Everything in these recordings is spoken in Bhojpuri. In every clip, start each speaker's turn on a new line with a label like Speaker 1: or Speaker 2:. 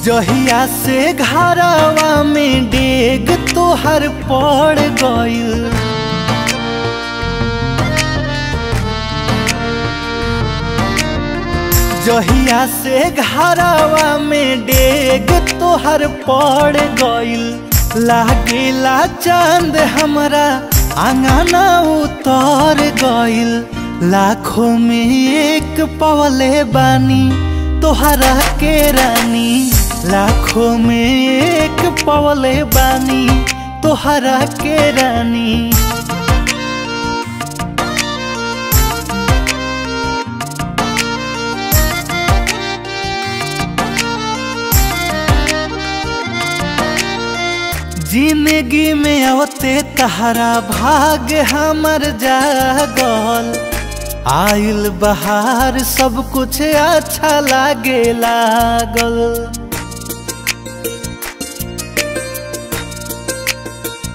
Speaker 1: जहिया से घरवा में डेग तोहर पड़ गइल, जहिया से घरवा में डेग तोहर पड़ गइल, लागेला चांद हमरा आंगना उतर गइल। लाखों में एक पवले बानी तोहरा के रानी, लाखों में एक पवले बानी तोहरा के रानी। जिंदगी में आवते तहरा भाग हमर जागल, आइल बहार सब कुछ अच्छा लागे लागल।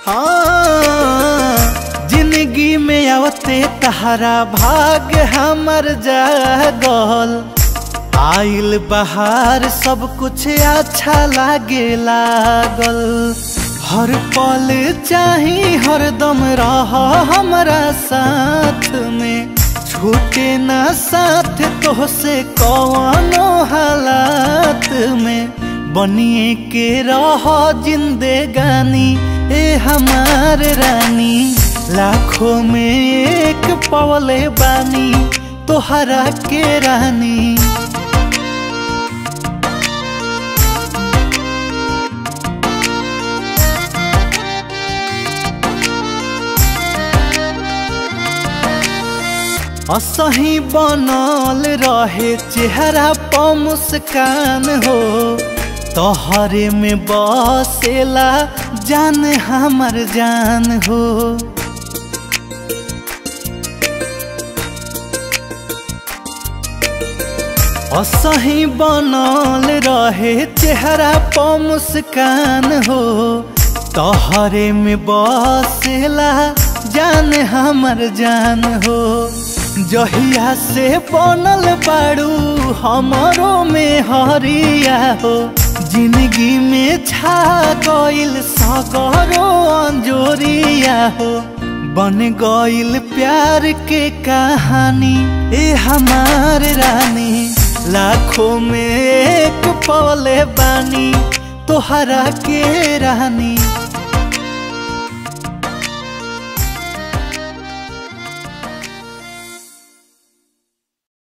Speaker 1: हाँ, जिंदगी में आवते तहरा भाग हमर जागल, आइल बहार सब कुछ अच्छा लागे लागल। हर पल चाही हरदम रह हमरा साथ में, छूटे ना साथ तोहसे कौनो हालात में। बनिए के रह जिंदगानी ए हमार रानी, लाखों में एक पवले बानी तोहरा के रानी। असही बनल रहे चेहरा प मुस्कान हो, तोहरे में बसेला जान हमर जान हो। असही बनल रहे चेहरा प मुस्कान हो, तोहरे में बसेला जान हमर जान हो। जहिया से बनल बाड़ू हमरो में हरिया हो, जिंदगी में छा गइल सगरो अंजोरिया हो। बन गइल प्यार के कहानी ए हमार रानी, लाखों में एक पवले बानी तोहरा के रानी।